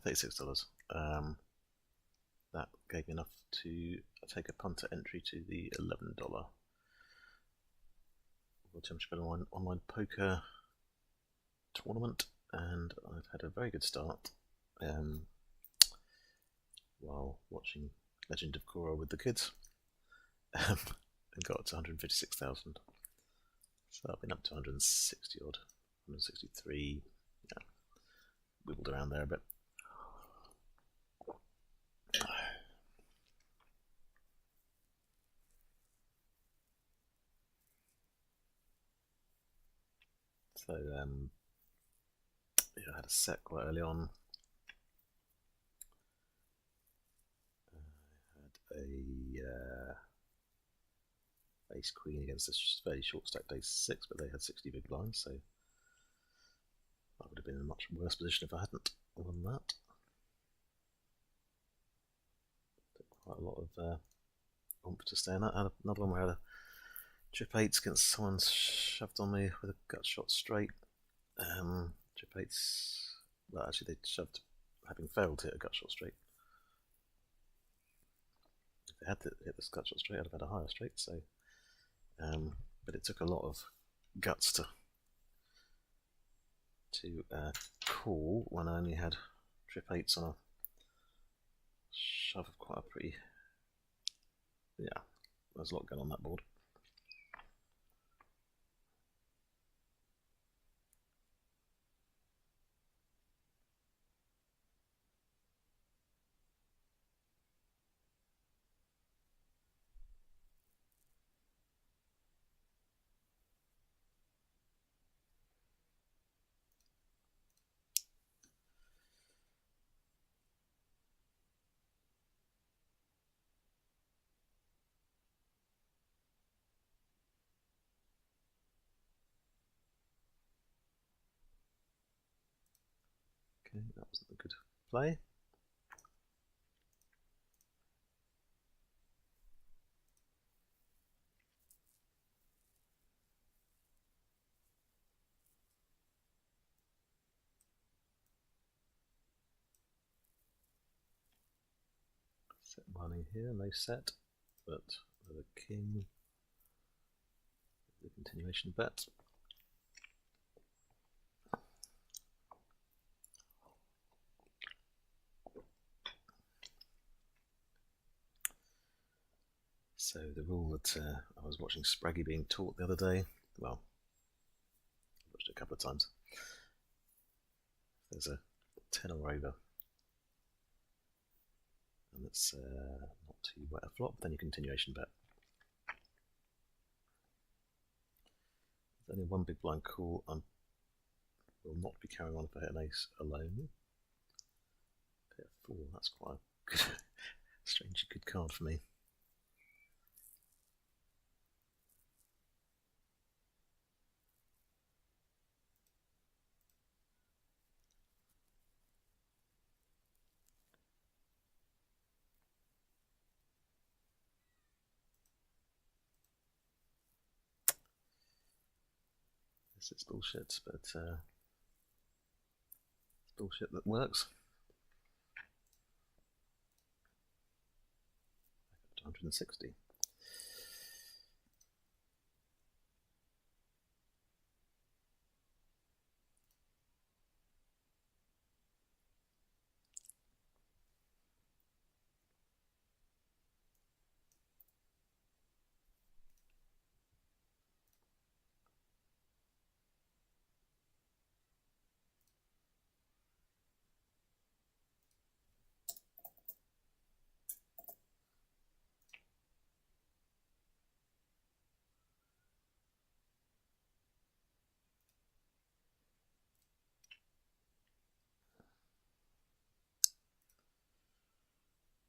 Yeah, $36. That gave me enough to take a punter entry to the $11 World Championship online poker tournament, and I've had a very good start while watching Legend of Korra with the kids, and got to 156,000. So I've been up to 160 odd, 163. Yeah, wiggled around there a bit. So yeah, I had a set quite early on. I had a ace queen against this very short stacked ace 6, but they had 60 big blinds, so I would have been in a much worse position if I hadn't won that. Took quite a lot of oomph to stay in that. I had another one where I had a trip 8s against someone shoved on me with a gut shot straight. Trip 8s, well, actually they shoved having failed to hit a gut shot straight. If they had to hit this gut shot straight, I'd have had a higher straight. So, but it took a lot of guts to call when I only had trip 8s on a shove of quite a pretty. Yeah, there's a lot going on that board. Okay, that wasn't a good play. Set money here, no set, but with a king, the continuation bet. So the rule that I was watching Spraggy being taught the other day, well, I watched it a couple of times. There's a 10 or over, and it's not too wet a flop, then your continuation bet. There's only one big blind call. I will not be carrying on if I hit an ace alone. Hit a 4, that's quite a good, strangely good card for me. It's bullshit, but it's bullshit that works. 160.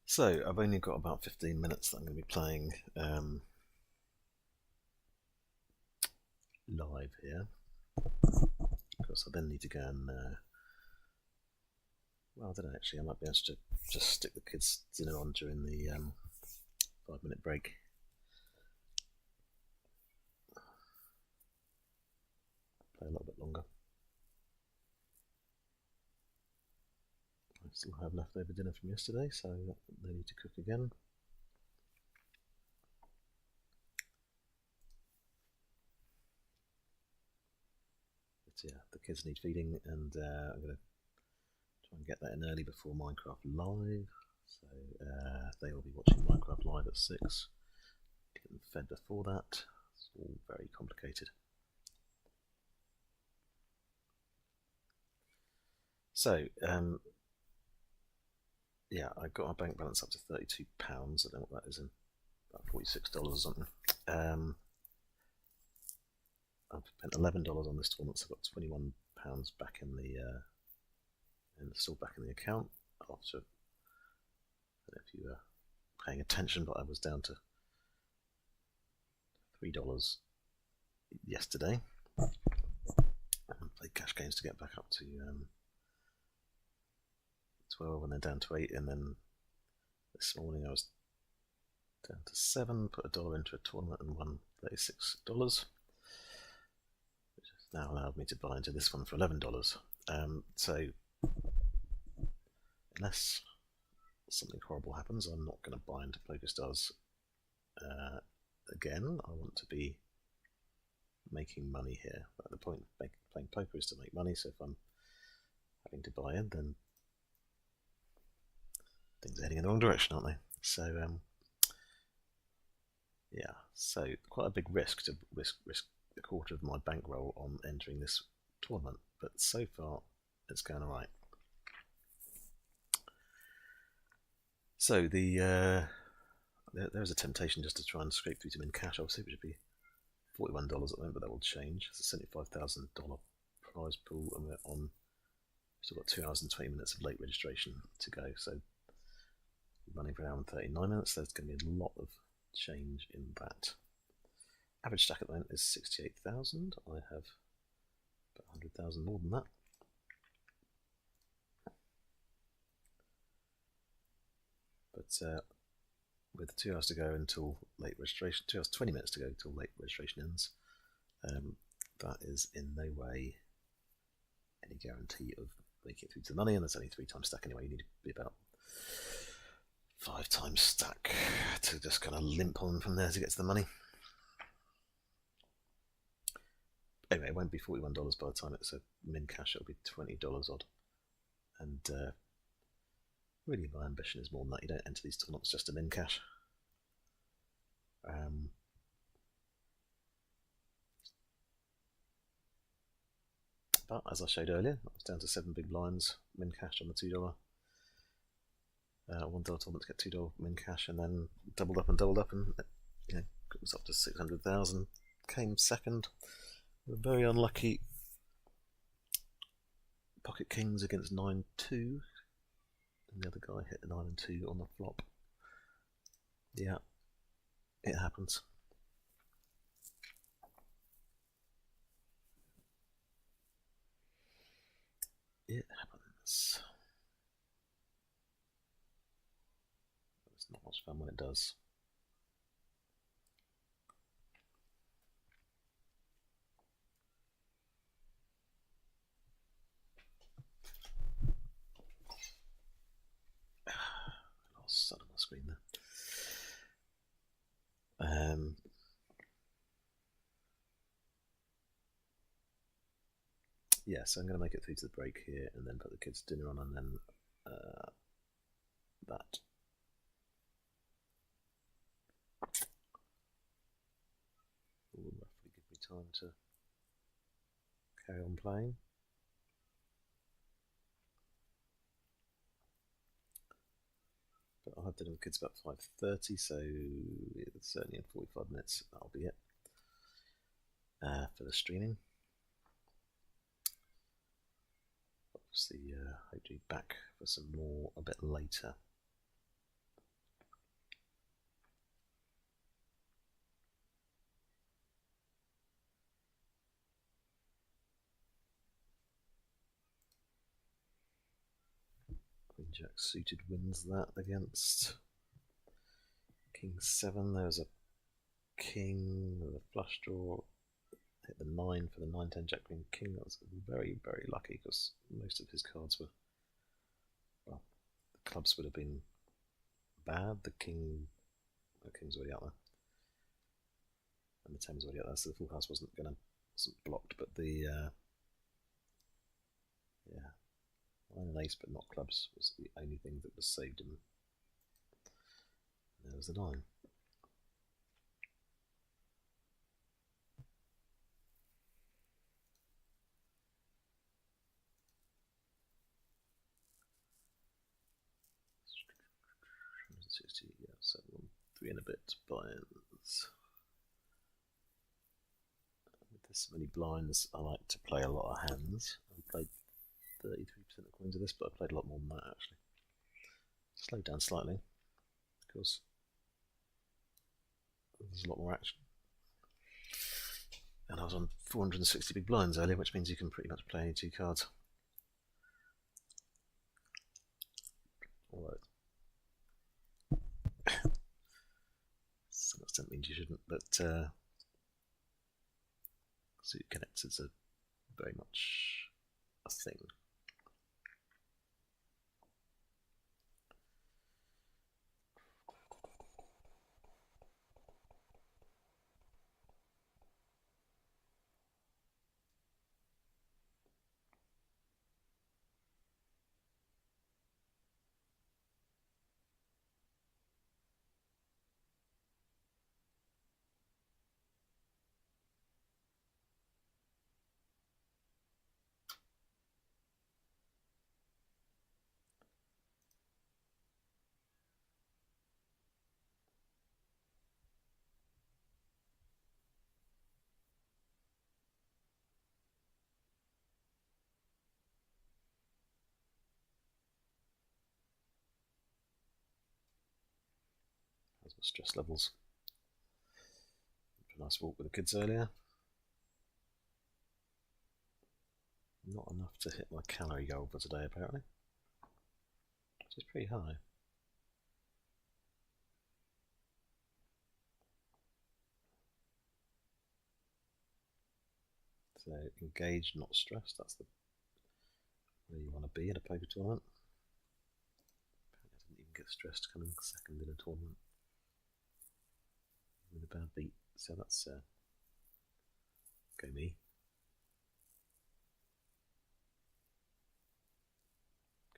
So I've only got about 15 minutes that I'm going to be playing live here, because I then need to go and well, I don't know, actually I might be able to just stick the kids' dinner on during the 5-minute break. Play a little bit longer. Still have leftover dinner from yesterday, so they need to cook again. But yeah, the kids need feeding, and I'm going to try and get that in early before Minecraft Live. So they will be watching Minecraft Live at 6. Get them fed before that. It's all very complicated. So, yeah, I got our bank balance up to £32. I don't know what that is in about $46 or something. I've spent $11 on this tournament, so I've got £21 back in the still back in the account. After, I don't know if you were paying attention, but I was down to $3 yesterday. I played cash games to get back up to 12, and then down to 8, and then this morning I was down to 7. Put $1 into a tournament and won $36, which has now allowed me to buy into this one for $11. So unless something horrible happens, I'm not going to buy into PokerStars again. I want to be making money here. But the point of playing poker is to make money, so if I'm having to buy in, then things are heading in the wrong direction, aren't they? So yeah, so quite a big risk to risk a quarter of my bankroll on entering this tournament, but so far it's going all right. So there's a temptation just to try and scrape through some in cash, obviously, which would be $41 at the moment, but that will change. It's a $75,000 prize pool, and we're on. Still got 2 hours and 20 minutes of late registration to go, so running for an hour and 39 minutes. There's going to be a lot of change in that. Average stack at the moment is 68,000. I have about 100,000 more than that. But with 2 hours to go until late registration, 2 hours 20 minutes to go until late registration ends, that is in no way any guarantee of making it through to the money, and there's only 3 times stack anyway. You need to be about 5 times stack to just kind of limp on from there to get to the money. Anyway, it won't be $41 by the time it's a min cash. It'll be $20 odd, and really my ambition is more than that. You don't enter these tournaments just to min cash. But as I showed earlier, I was down to 7 big blinds, min cash on the $2. $1 tournament to get $2 min cash, and then doubled up, and it was up to 600,000. Came second. A very unlucky pocket kings against 9-2, and the other guy hit the 9 and 2 on the flop. Yeah, it happens. It happens. It's not much fun when it does. I lost sun on my screen there. Yeah, so I'm going to make it through to the break here, and then put the kids' dinner on, and then that. Will roughly give me time to carry on playing. But I'll have dinner with the kids about 5:30, so certainly in 45 minutes that'll be it for the streaming. Obviously, hope to be back for some more a bit later. Queen Jack suited wins that against King 7. There's a king with a flush draw. Hit the 9 for the 9-10 Jack Queen King. That was very, very lucky because most of his cards were, well, clubs would have been bad. The king's already out there, and the 10 was already out there, so the full house wasn't blocked. But the yeah, 9 and ace, but not clubs, was the only thing that was saved him. And there was the 9. Yeah, so 3 and a bit blinds. With this many blinds, I like to play a lot of hands. I played 33% of coins of this, but I played a lot more than that actually. Slowed down slightly because there's a lot more action. And I was on 460 big blinds earlier, which means you can pretty much play any 2 cards. Although some extent means you shouldn't, but suit connectors are very much a thing. How's my stress levels? A nice walk with the kids earlier. Not enough to hit my calorie goal for today, apparently, which is pretty high. So engaged, not stressed. That's the where you want to be in a poker tournament. Apparently I didn't even get stressed coming second in a tournament with a bad beat. So that's go me.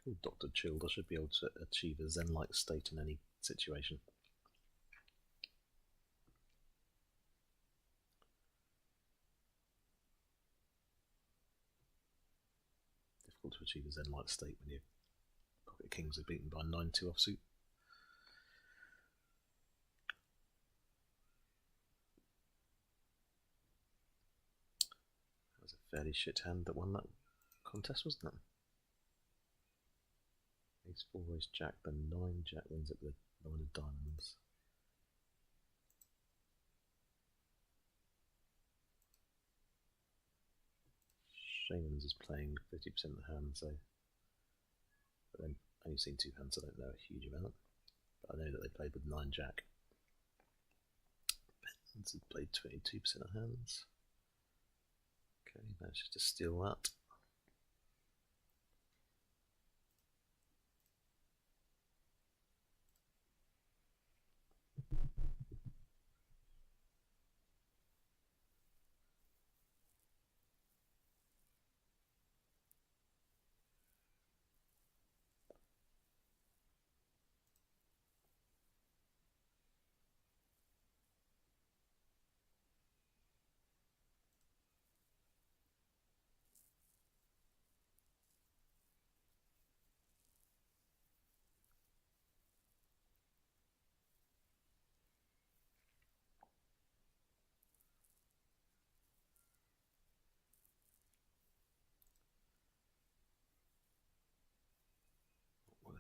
Cool, Dr. Chilled. I should be able to achieve a zen-like state in any situation. Difficult to achieve a zen-like state when your pocket kings are beaten by 9-2 offsuit. That was a fairly shit hand that won that contest, wasn't it? Ace 4, ace jack, then 9 jack wins at the 9 of diamonds. Shaman's is playing 50% of the hand, so but then I've only seen 2 hands, so I don't know a huge amount. But I know that they played with 9 jack. Ben's has played 22% of hands. Okay, managed to steal that.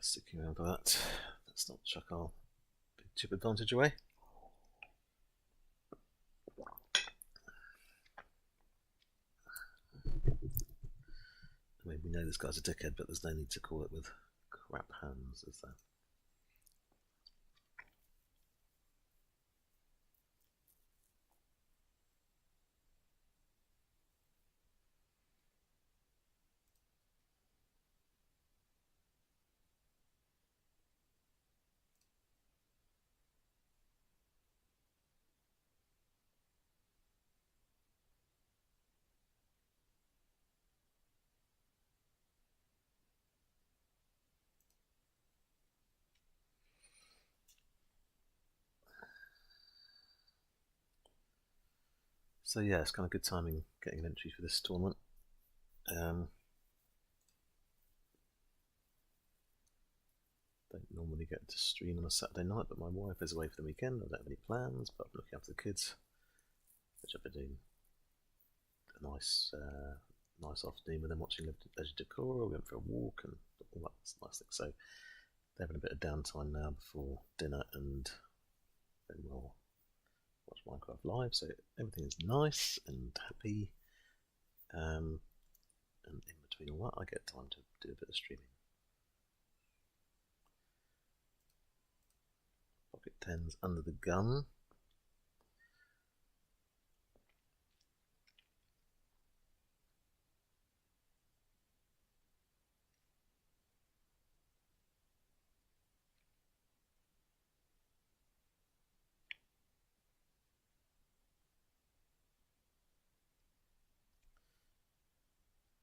Sticking around for that. Let's not chuck our big chip advantage away. I mean, we know this guy's a dickhead, but there's no need to call it with crap hands, is there? So yeah, it's kind of good timing getting an entry for this tournament. Don't normally get to stream on a Saturday night, but my wife is away for the weekend. I don't have any plans, but I'm looking after the kids, which I've been doing a nice afternoon with them, watching Leisure Decor. We went for a walk and all that nice thing. So they're having a bit of downtime now before dinner, and then we'll watch Minecraft Live. So everything is nice and happy. And in between all that, I get time to do a bit of streaming. Pocket 10s under the gun.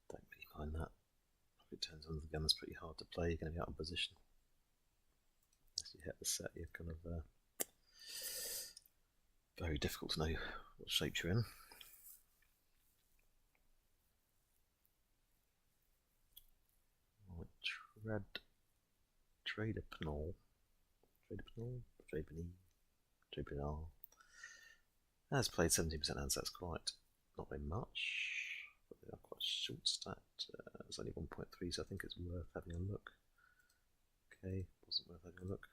Don't really mind that. Pocket 10s under the gun is pretty hard to play. You're going to be out of position. As you hit the set, you're kind of very difficult to know what shape you're in. Trader Penal. Has played 17% hands, that's quite not very much, but they are quite short stacked. It's only 1.3, so I think it's worth having a look. Okay, wasn't worth having a look.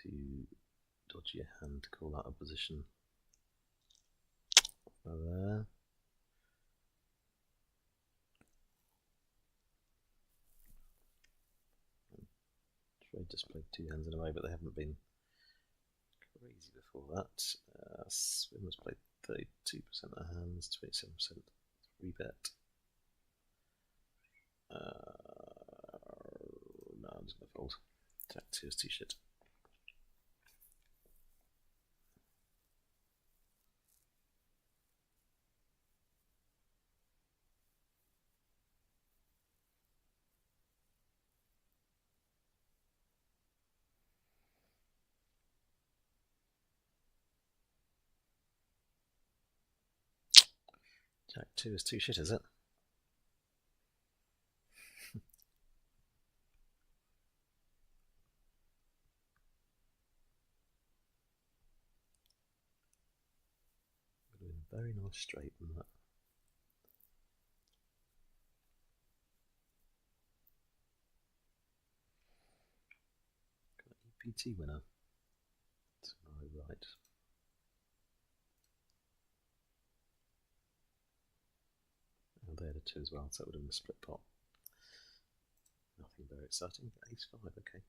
To dodgy a hand to call out a position. There. Trade just played 2 hands in a row, but they haven't been crazy before that. Swim has played 32% of hands, 27% 3-bet. No, I'm just going to fold. Jack 2 is too shit. Jack 2 is too shit, is it? Very nice straight on that. EPT winner to my right. And they had a 2 as well, so that would have been a split pot. Nothing very exciting. Ace 5, okay.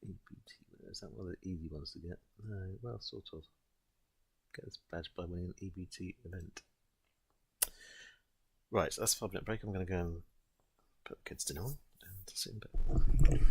EPT winner, is that one of the easy ones to get? No, well, sort of. Get this badge by winning an EBT event. Right, so that's a 5-minute break. I'm going to go and put the kids' dinner on and see you in a bit.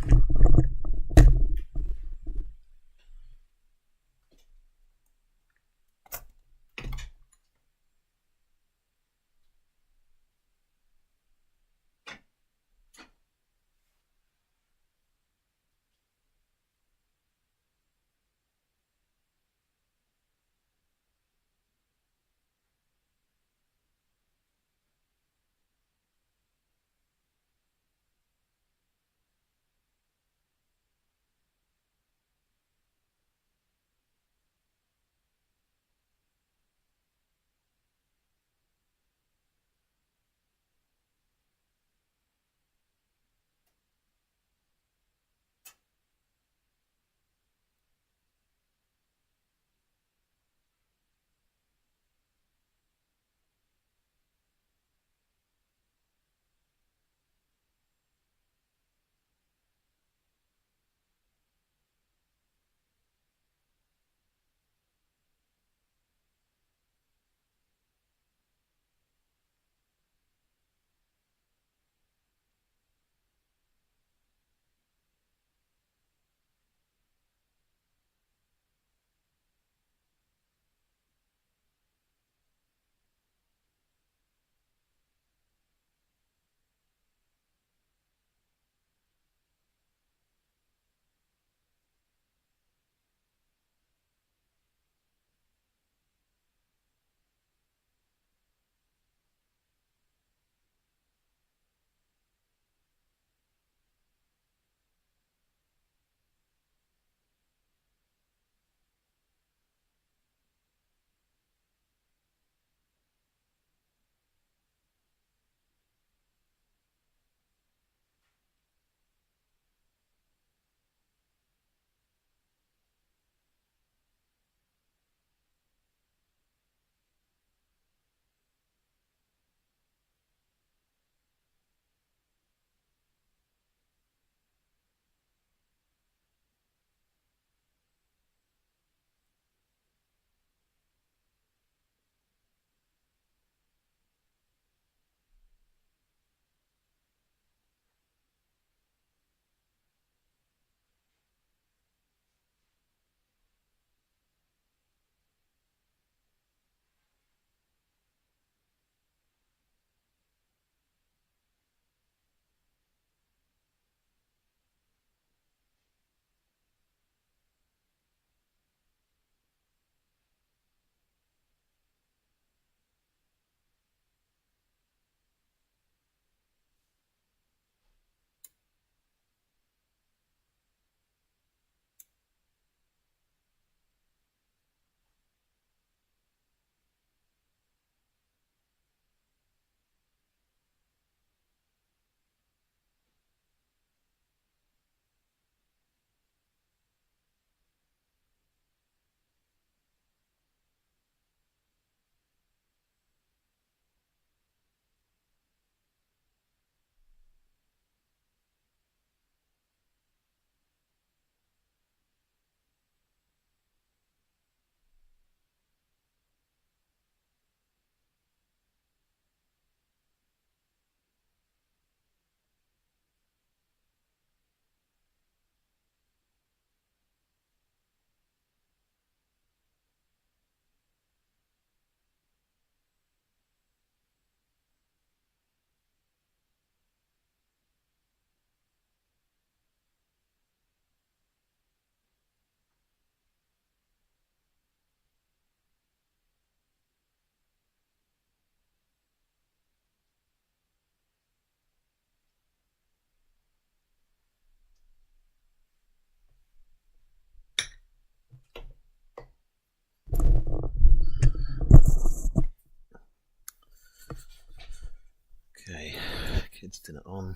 Kids' dinner on.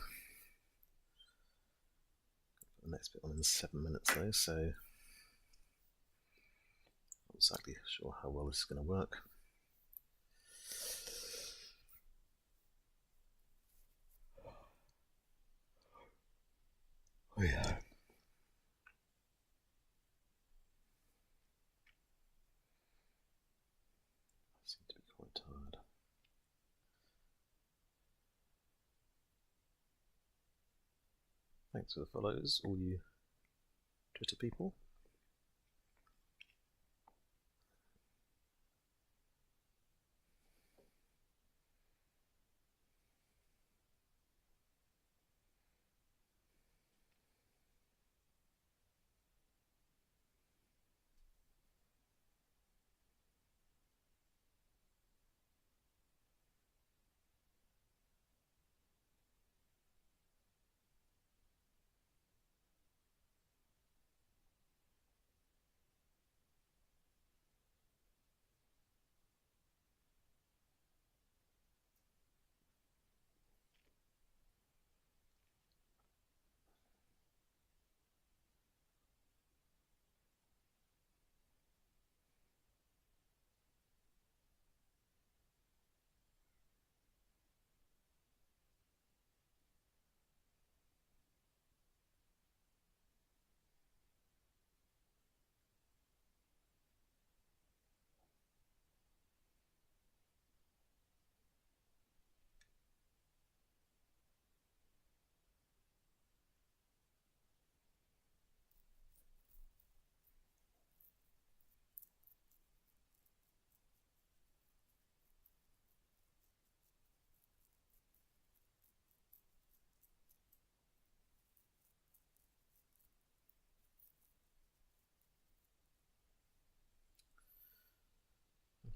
The next bit on in 7 minutes though, so not exactly sure how well this is going to work. Oh yeah. I seem to be quite tired. Thanks for the follows, all you Twitter people.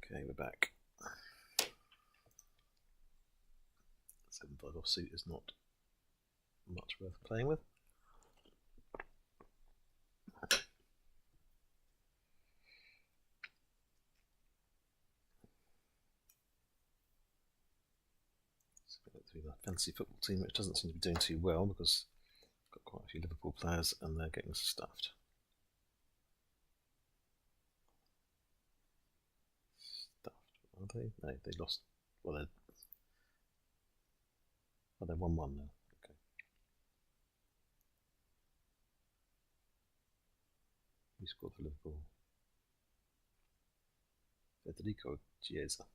Okay, we're back. 7-5 offsuit is not much worth playing with. So we look through the fantasy football team, which doesn't seem to be doing too well because I've got quite a few Liverpool players and they're getting stuffed. Are they? No, they lost. Well, they're 1-1 now. Okay. Who scored for Liverpool? Federico Chiesa.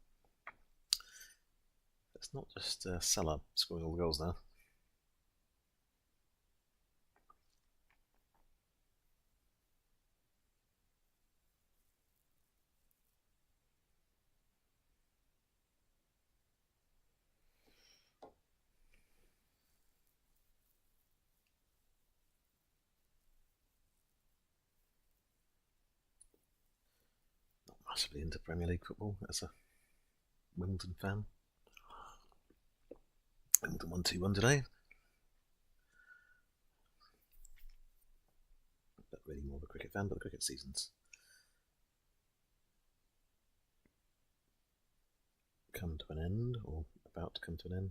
It's not just Salah scoring all the goals now. Massively into Premier League football as a Wimbledon fan. Wimbledon won 2-1 today. But really more of a cricket fan, but the cricket season's come to an end, or about to come to an end.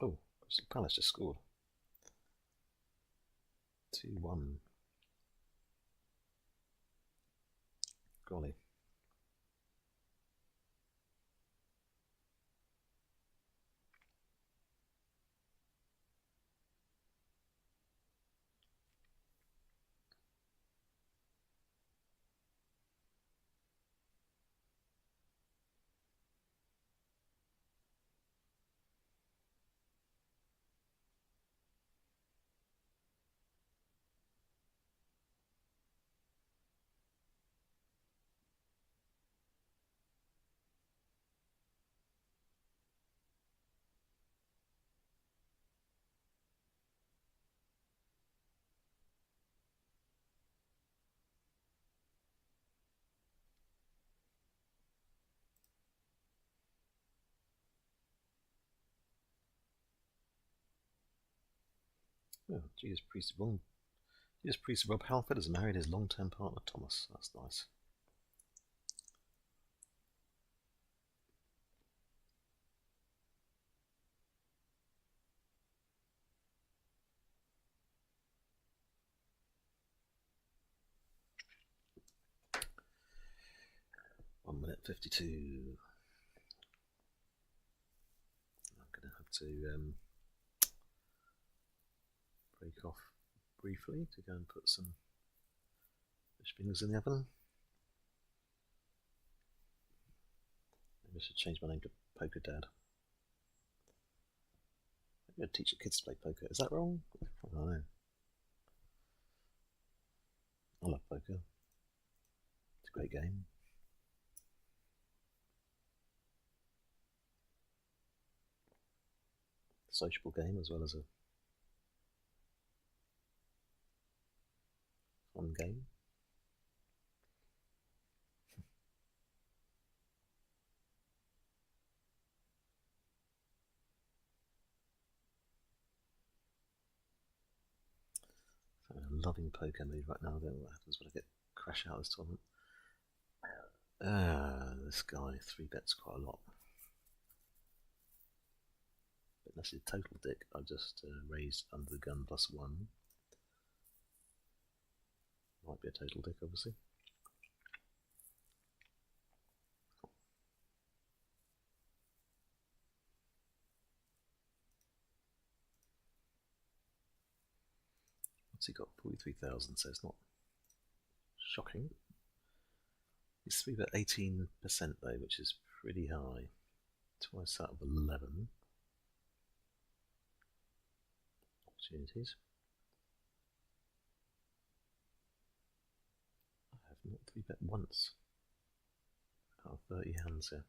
Oh, Crystal Palace just scored. 2-1. Golly. Oh, Jesus Priest Rob Halford has married his long-term partner Thomas. That's nice. 52. I'm going to have to break off briefly to go and put some fish fingers in the oven. Maybe I should change my name to Poker Dad. Maybe I'd teach the kids to play poker. Is that wrong? I don't know. I love poker. It's a great game. Sociable game as well as a fun game. I'm in a loving poker mood right now. I don't know what happens when I get crash out of this tournament. This guy 3-bets quite a lot. But that's his total dick. I just raised under the gun +1. Might be a total dick, obviously. What's he got? 43,000, so it's not shocking. He's 3-bet 18% though, which is pretty high. Twice out of 11. Opportunities. I have not 3-bet once out of 30 hands here.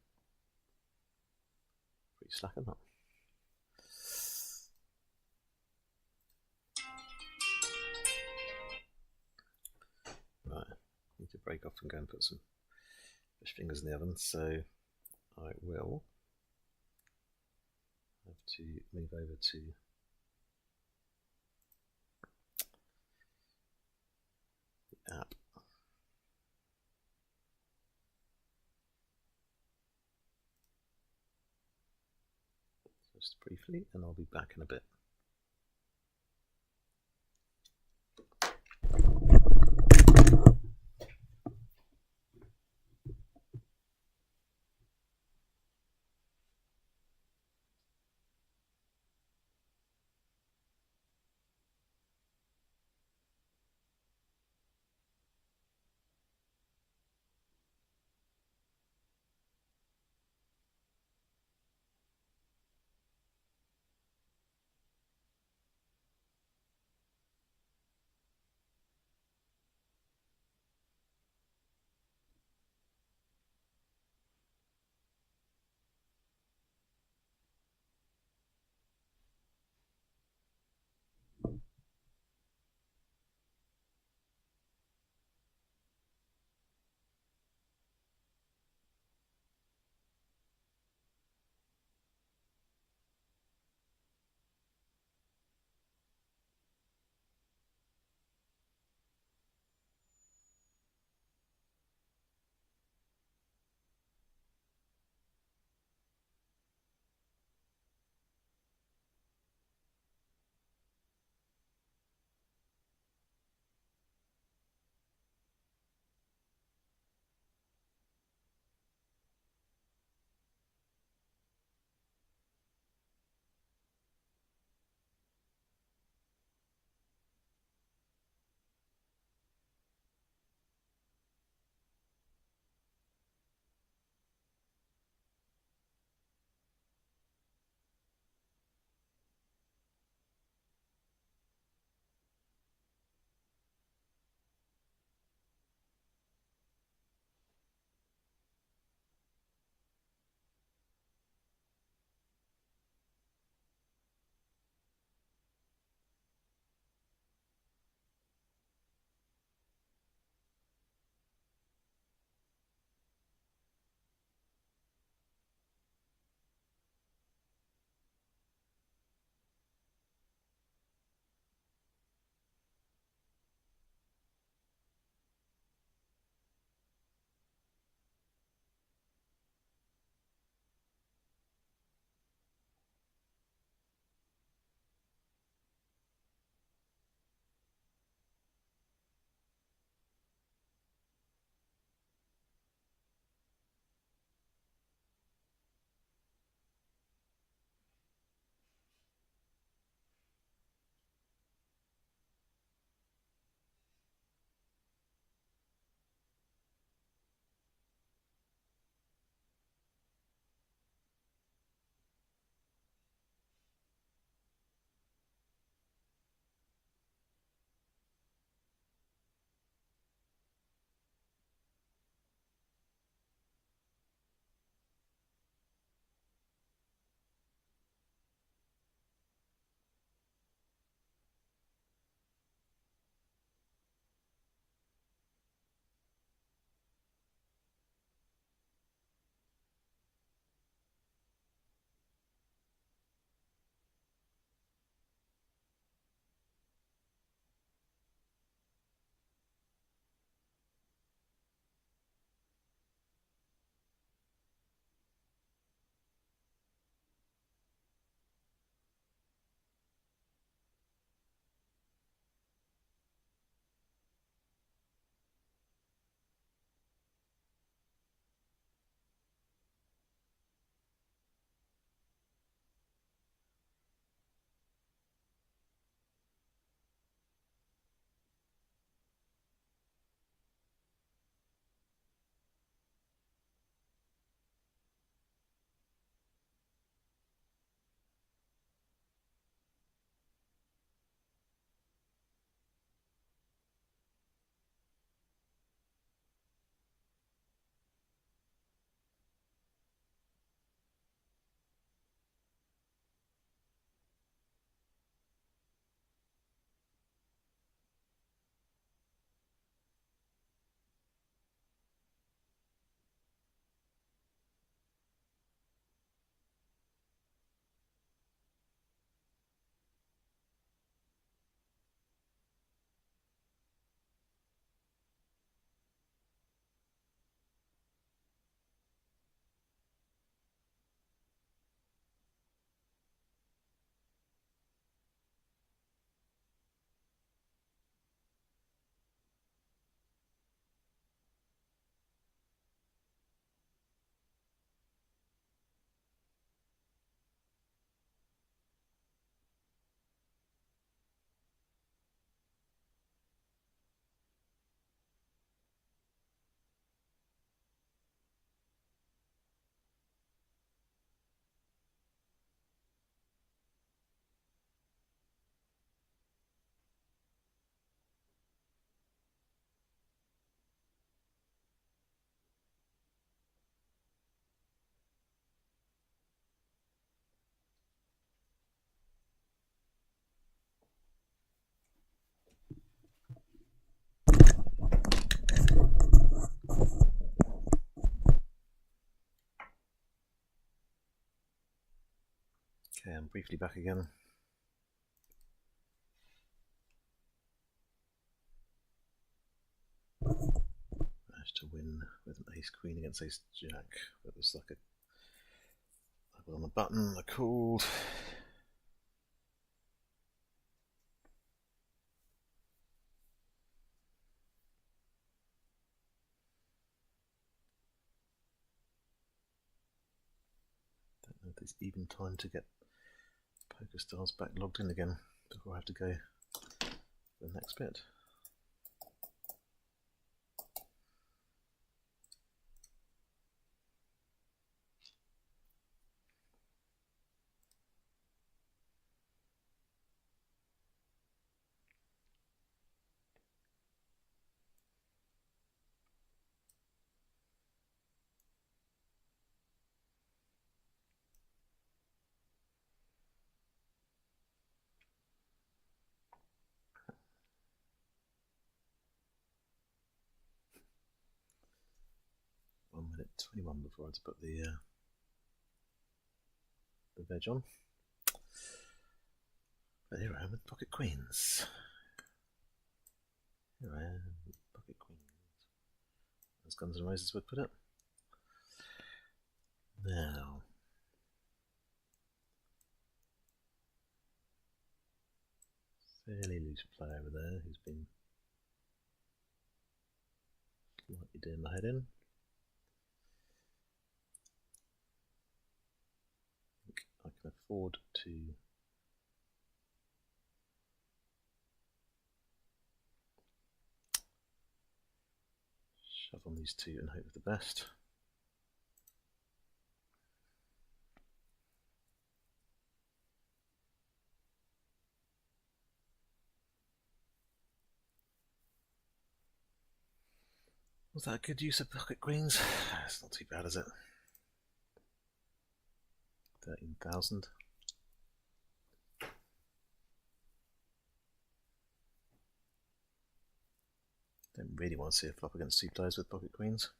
Pretty slack, isn't that? Right, need to break off and go and put some fish fingers in the oven, so I will have to move over to the app. Just briefly, and I'll be back in a bit. Okay, I'm briefly back again. Managed to win with an ace queen against ace jack. It was like I was on the button, I called. Don't know if there's even time to get PokerStars back logged in again before I have to go for the next bit. One minute 21 before I had to put the veg on. But here I am with pocket queens. Here I am with pocket queens. As Guns N' Roses would put it. Now, fairly loose player over there who's been slightly doing the head in. I think I can afford to shove on these two and hope for the best. Was that a good use of pocket queens? It's not too bad, is it? 13,000. Don't really want to see a flop against two players with pocket queens.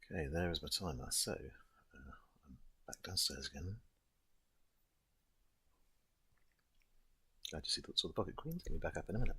Okay, there is my timer. So, I'm back downstairs again. Glad you saw the pocket queens. Get me back up in a minute.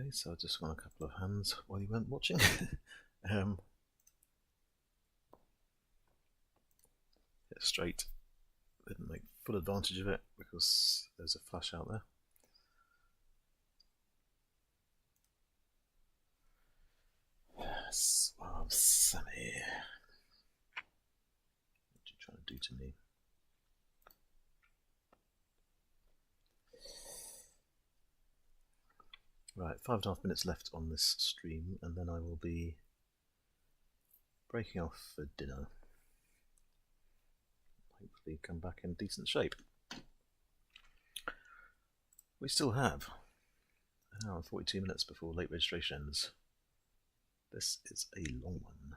Okay, so I just won a couple of hands while you weren't watching. Hit straight. Didn't make full advantage of it because there's a flush out there. Suave Sammy. What are you trying to do to me? Right, 5.5 minutes left on this stream, and then I will be breaking off for dinner. Hopefully come back in decent shape. We still have an hour and 42 minutes before late registration ends. This is a long one.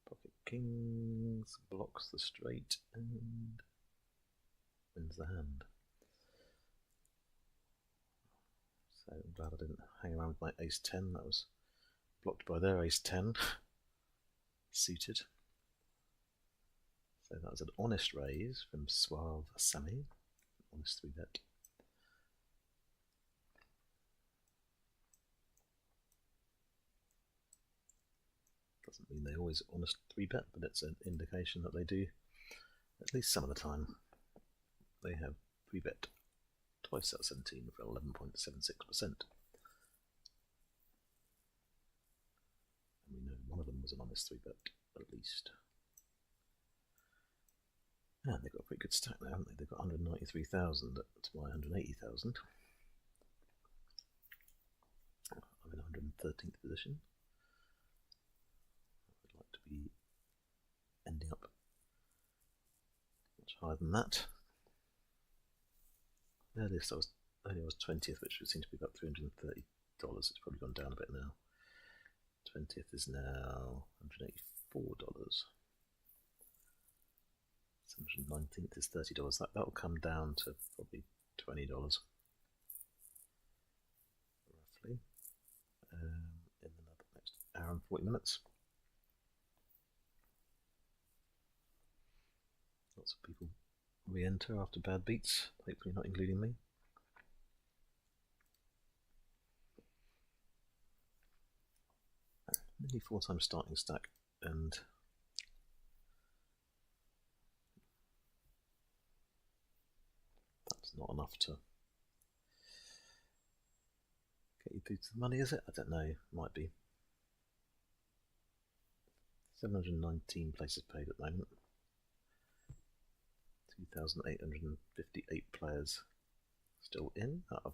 Pocket kings blocks the straight and wins the hand. So I'm glad I didn't hang around with my ace 10. That was blocked by their ace 10. Suited. So that was an honest raise from Suave Sammy. Honest 3-bet. Doesn't mean they always honest 3-bet, but it's an indication that they do at least some of the time. They have 3-bet twice out of 17 for 11.76%. And we know one of them was an honest 3-bet, at least. And they've got a pretty good stack there, haven't they? They've got 193,000 to my 180,000. I'm in 113th position. I'd like to be ending up much higher than that. Earliest I was 20th, which would seem to be about $330. It's probably gone down a bit now. 20th is now $184. 119th is $30. That'll come down to probably $20 roughly in the next hour and 40 minutes. Lots of people re-enter after bad beats, hopefully not including me. Nearly 4 times starting stack, and that's not enough to get you through to the money, is it? I don't know, might be. 719 places paid at the moment. 2,858 players still in out of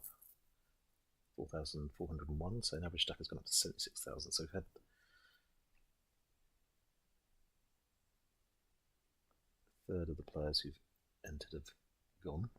4,401, so an average stack has gone up to 76,000. So we've had a third of the players who've entered have gone.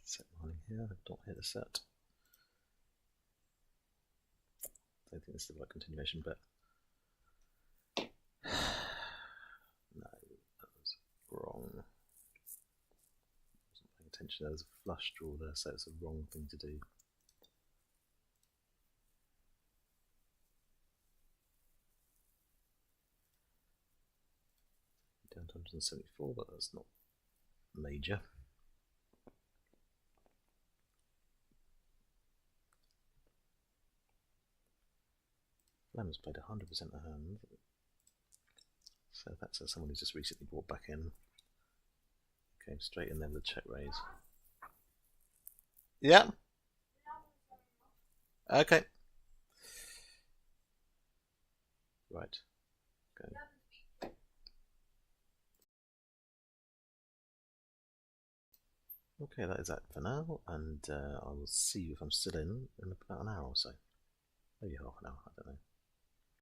Set mining here, I've not hit a set. Don't think this is the right continuation bet. No, that was wrong. I wasn't paying attention, there was a flush draw there, so it's a wrong thing to do. Down to 174, but that's not major. Lamb has played 100% of hand, so that's someone who's just recently brought back in. Came straight in there with a check raise. Yeah. Okay. Right. Go. Okay, that is that for now, and I will see you if I'm still in about an hour or so. Maybe half an hour, I don't know.